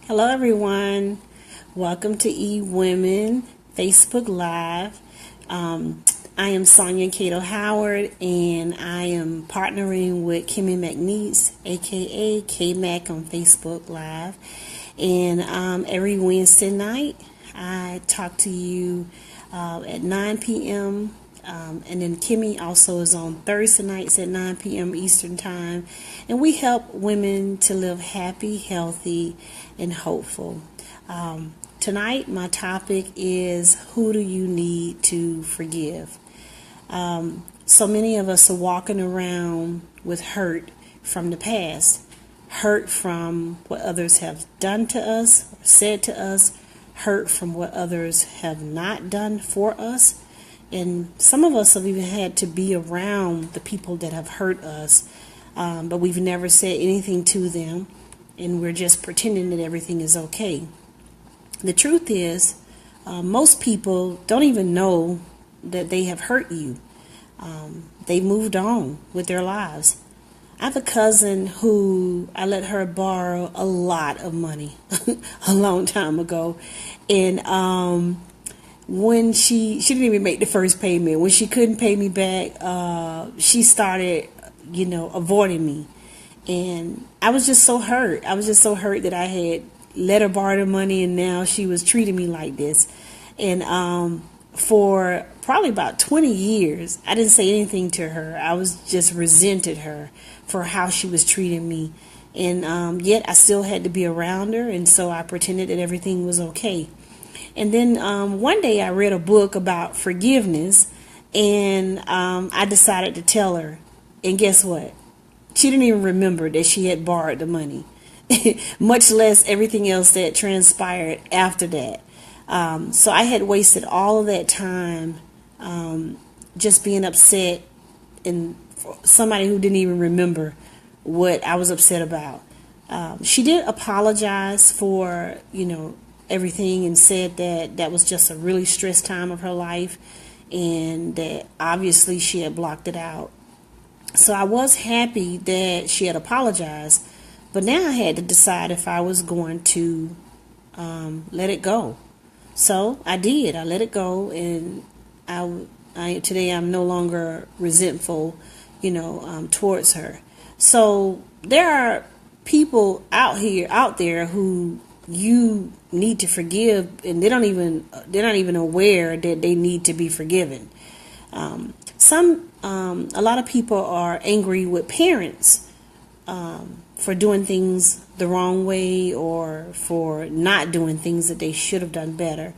Hello, everyone. Welcome to eWomen Facebook Live. I am Sonia Cato Howard, and I am partnering with Kimmy McNeese, aka K-Mac, on Facebook Live. And every Wednesday night, I talk to you at 9 p.m. And then Kimmy also is on Thursday nights at 9 p.m. Eastern Time. And we help women to live happy, healthy, and hopeful. Tonight, my topic is, who do you need to forgive? So many of us are walking around with hurt from the past. Hurt from what others have done to us, or said to us. Hurt from what others have not done for us. And some of us have even had to be around the people that have hurt us, but we've never said anything to them, and we're just pretending that everything is okay. The truth is, most people don't even know that they have hurt you. They moved on with their lives. I have a cousin who I let her borrow a lot of money a long time ago, and when she didn't even make the first payment. When she couldn't pay me back, she started, avoiding me. And I was just so hurt. I was just so hurt that I had let her borrow the money, and now she was treating me like this. And for probably about 20 years, I didn't say anything to her. I was just resented her for how she was treating me. And yet I still had to be around her, and so I pretended that everything was okay. And then one day I read a book about forgiveness, and I decided to tell her. And guess what? She didn't even remember that she had borrowed the money, much less everything else that transpired after that. So I had wasted all of that time just being upset, and for somebody who didn't even remember what I was upset about. She did apologize for, everything, and said that that was just a really stressed time of her life, and that obviously she had blocked it out. So I was happy that she had apologized, but now I had to decide if I was going to let it go. So I did. I let it go, and today I'm no longer resentful, towards her. So there are people out there who you need to forgive, and they're not even aware that they need to be forgiven. A lot of people are angry with parents for doing things the wrong way, or for not doing things that they should have done better.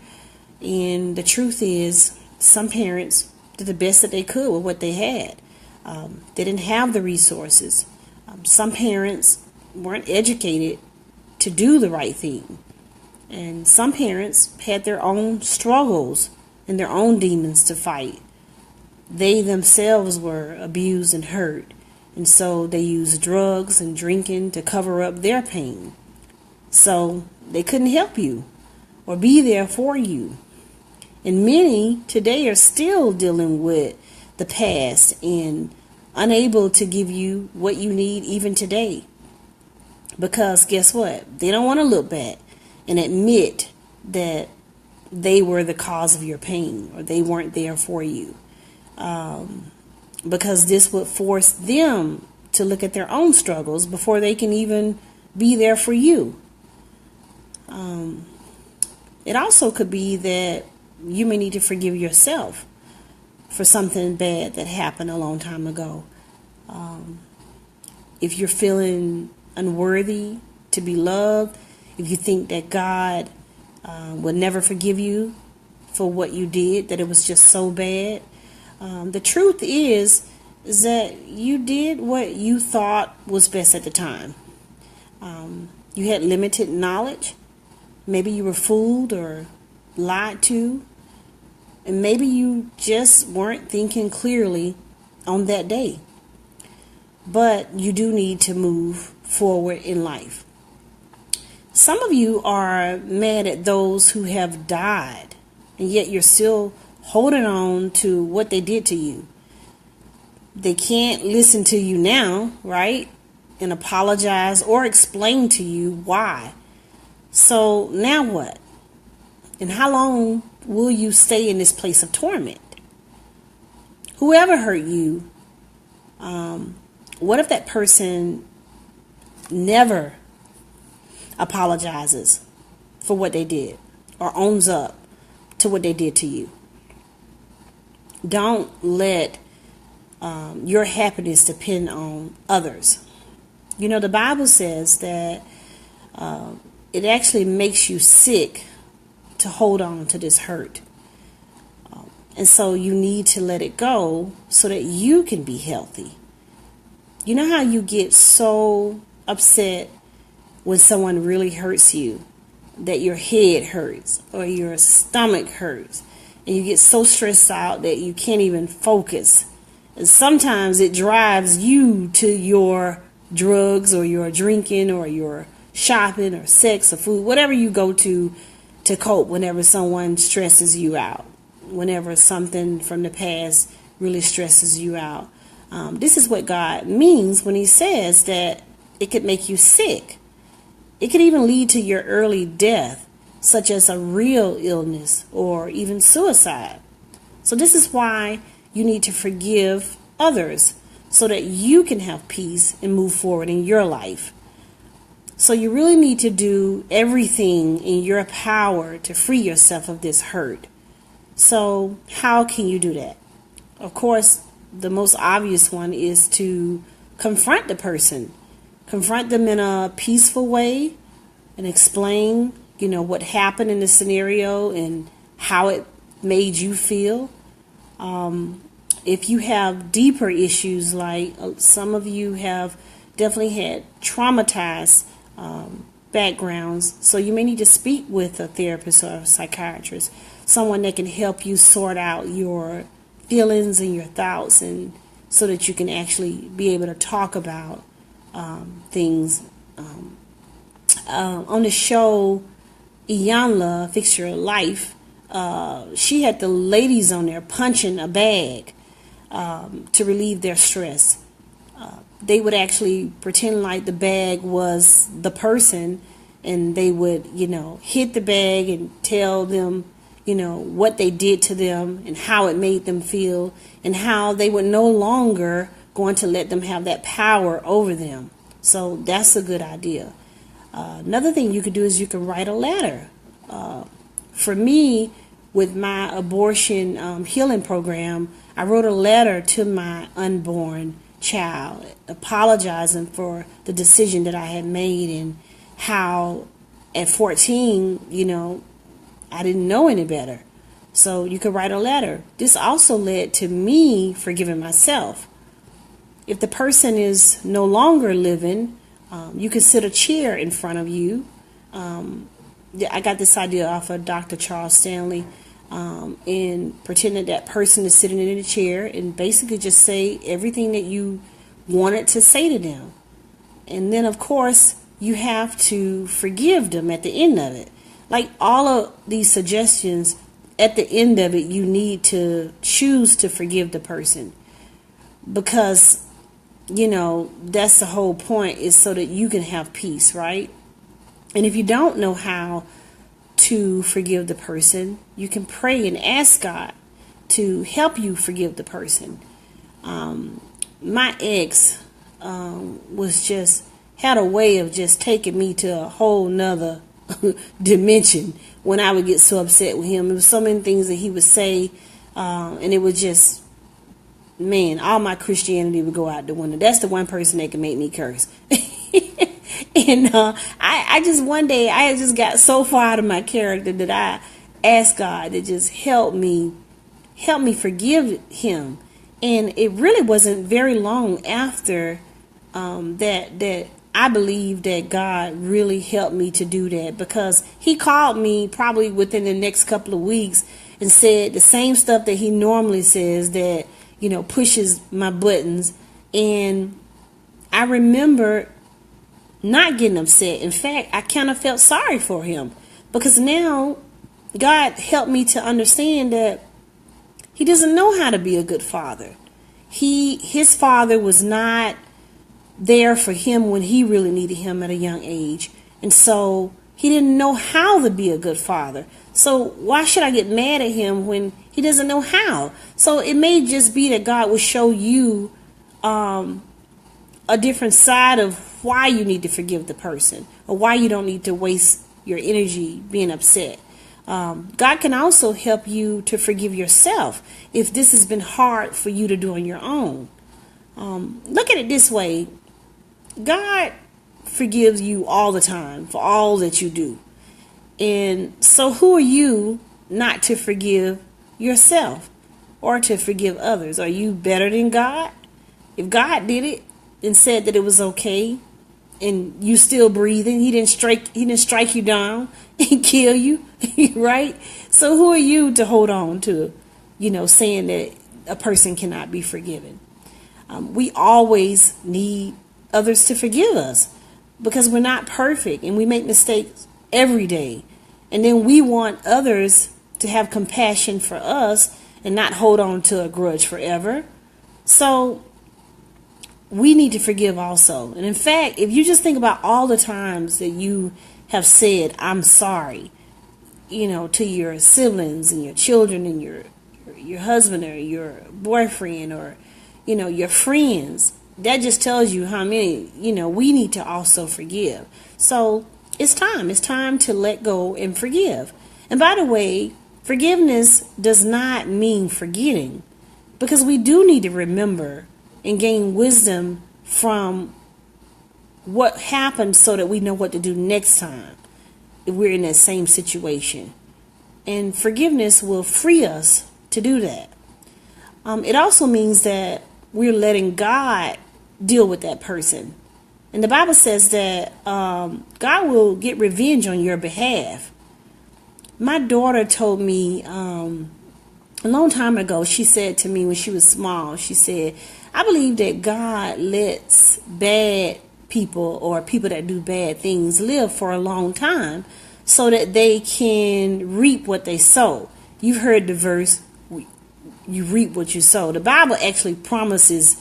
And the truth is, some parents did the best that they could with what they had. They didn't have the resources. Some parents weren't educated to do the right thing. And some parents had their own struggles and their own demons to fight. They themselves were abused and hurt, and so they used drugs and drinking to cover up their pain. So they couldn't help you or be there for you. And many today are still dealing with the past and unable to give you what you need even today. Because guess what? They don't want to look back and admit that they were the cause of your pain, or they weren't there for you. Because this would force them to look at their own struggles before they can even be there for you. It also could be that you may need to forgive yourself for something bad that happened a long time ago. If you're feeling unworthy to be loved, if you think that God will never forgive you for what you did, that it was just so bad, the truth is that you did what you thought was best at the time. You had limited knowledge. Maybe you were fooled or lied to, and maybe you just weren't thinking clearly on that day. But you do need to move forward in life. Some of you are mad at those who have died, and yet you're still holding on to what they did to you. They can't listen to you now, right? And apologize or explain to you why. So now what? And how long will you stay in this place of torment? Whoever hurt you, what if that person never apologizes for what they did or owns up to what they did to you? Don't let your happiness depend on others. You know, the Bible says that it actually makes you sick to hold on to this hurt. And so you need to let it go so that you can be healthy. You know how you get so upset when someone really hurts you, that your head hurts or your stomach hurts, and you get so stressed out that you can't even focus. And sometimes it drives you to your drugs or your drinking or your shopping or sex or food, whatever you go to cope whenever someone stresses you out, whenever something from the past really stresses you out. This is what God means when he says that it could make you sick. It could even lead to your early death, such as a real illness or even suicide. So this is why you need to forgive others so that you can have peace and move forward in your life. So you really need to do everything in your power to free yourself of this hurt. So how can you do that? Of course, the most obvious one is to confront the person. Confront them in a peaceful way and explain, what happened in the scenario and how it made you feel. If you have deeper issues, like some of you have definitely had traumatized backgrounds, so you may need to speak with a therapist or a psychiatrist, someone that can help you sort out your feelings and your thoughts, and so that you can actually be able to talk about things. On the show Iyanla Fix Your Life, she had the ladies on there punching a bag to relieve their stress. They would actually pretend like the bag was the person, and they would, hit the bag and tell them, what they did to them and how it made them feel, and how they were no longer going to let them have that power over them. So that's a good idea. Another thing you could do is you could write a letter. For me, with my abortion healing program, I wrote a letter to my unborn child, apologizing for the decision that I had made, and how at 14, I didn't know any better. So you could write a letter. This also led to me forgiving myself. If the person is no longer living, you could sit a chair in front of you. I got this idea off of Dr. Charles Stanley, and pretend that person is sitting in a chair, and basically just say everything that you wanted to say to them. And then, of course, you have to forgive them at the end of it. Like all of these suggestions, at the end of it, you need to choose to forgive the person, because that's the whole point, is so that you can have peace, right? And if you don't know how to forgive the person, you can pray and ask God to help you forgive the person. My ex had a way of just taking me to a whole nother dimension when I would get so upset with him. There was so many things that he would say, and it was just, man, all my Christianity would go out the window. That's the one person that can make me curse. And I just, one day, I just got so far out of my character that I asked God to just help me forgive him. And it really wasn't very long after that I believe that God really helped me to do that, because he called me probably within the next couple of weeks and said the same stuff that he normally says that, pushes my buttons. And I remember not getting upset. In fact, I kind of felt sorry for him, because now God helped me to understand that he doesn't know how to be a good father. His father was not there for him when he really needed him at a young age. And so He didn't know how to be a good father. So why should I get mad at him when he doesn't know how? So it may just be that God will show you a different side of why you need to forgive the person, or why you don't need to waste your energy being upset. God can also help you to forgive yourself if this has been hard for you to do on your own. Look at it this way. God forgives you all the time for all that you do. And so who are you not to forgive yourself or to forgive others? Are you better than God? If God did it and said that it was okay, and you still breathing, he didn't strike you down and kill you, right? So who are you to hold on to, saying that a person cannot be forgiven? We always need others to forgive us because we're not perfect and we make mistakes every day. And then we want others to have compassion for us and not hold on to a grudge forever. So we need to forgive also. And in fact, if you just think about all the times that you have said, I'm sorry, to your siblings and your children and your husband or your boyfriend or, your friends, that just tells you how many, we need to also forgive. So it's time to let go and forgive. And by the way, forgiveness does not mean forgetting, because we do need to remember and gain wisdom from what happened so that we know what to do next time if we're in that same situation. And forgiveness will free us to do that. It also means that we're letting God deal with that person. And the Bible says that God will get revenge on your behalf. My daughter told me a long time ago, she said to me when she was small, she said, I believe that God lets bad people or people that do bad things live for a long time so that they can reap what they sow. You've heard the verse, you reap what you sow. The Bible actually promises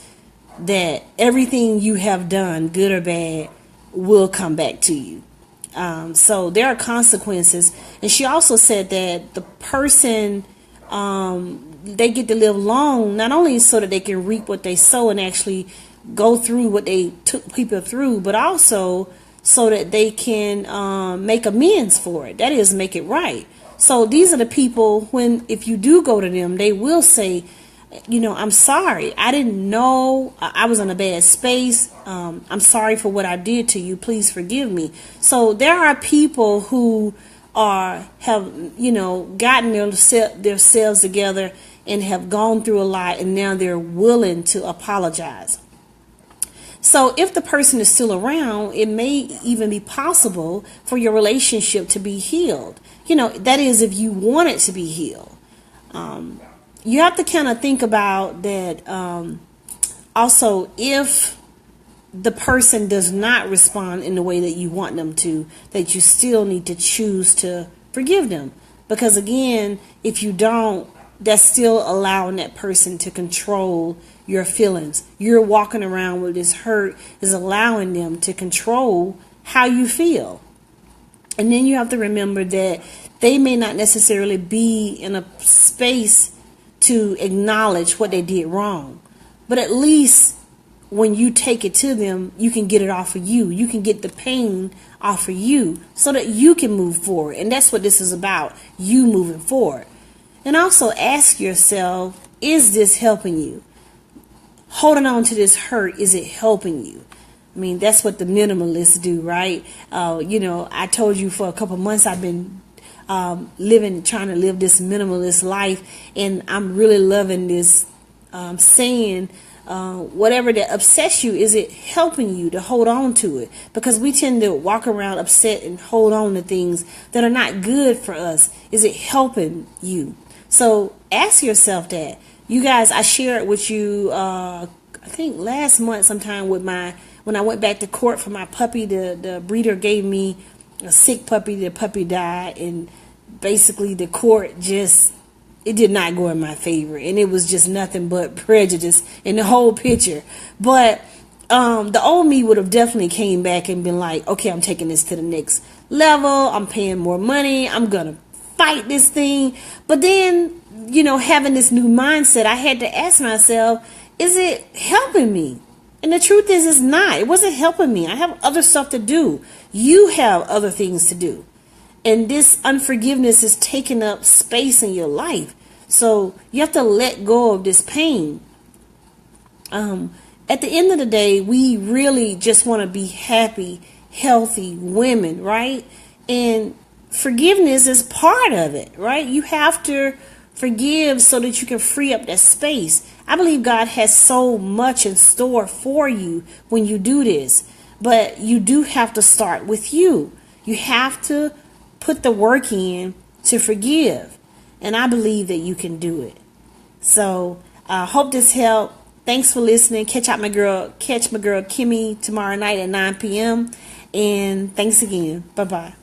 that everything you have done, good or bad, will come back to you. So there are consequences. And she also said that the person, they get to live long, not only so that they can reap what they sow and actually go through what they took people through, but also so that they can make amends for it. That is, make it right. So these are the people, if you do go to them, they will say, I'm sorry. I didn't know I was in a bad space. I'm sorry for what I did to you. Please forgive me. So there are people who have gotten themselves together and have gone through a lot, and now they're willing to apologize. So if the person is still around, it may even be possible for your relationship to be healed. That is, if you want it to be healed. You have to kind of think about that. Also, if the person does not respond in the way that you want them to, that you still need to choose to forgive them. Because again, if you don't, that's still allowing that person to control your feelings. You're walking around with this hurt is allowing them to control how you feel. And then you have to remember that they may not necessarily be in a space to acknowledge what they did wrong. But at least when you take it to them, you can get it off of you. You can get the pain off of you so that you can move forward. And that's what this is about, you moving forward. And also ask yourself, is this helping you? Holding on to this hurt, is it helping you? I mean, that's what the minimalists do, right? I told you for a couple months I've been trying to live this minimalist life, and I'm really loving this saying, whatever that upsets you, is it helping you to hold on to it? Because we tend to walk around upset and hold on to things that are not good for us. Is it helping you? So ask yourself that. You guys, I shared with you, I think last month sometime when I went back to court for my puppy, the breeder gave me a sick puppy. The puppy died, and basically the court it did not go in my favor, and it was just nothing but prejudice in the whole picture. But the old me would have definitely came back and been like, okay, I'm taking this to the next level. I'm paying more money. I'm going to fight this thing. But then, having this new mindset, I had to ask myself, is it helping me? And the truth is, it's not. It wasn't helping me. I have other stuff to do. You have other things to do. And this unforgiveness is taking up space in your life. So you have to let go of this pain. At the end of the day, we really just want to be happy, healthy women, right? And forgiveness is part of it, right? You have to forgive so that you can free up that space. I believe God has so much in store for you when you do this, but you do have to start with you. You have to put the work in to forgive, and I believe that you can do it. So I hope this helped. Thanks for listening. Catch my girl Kimmy tomorrow night at 9 p.m. And thanks again. Bye-bye.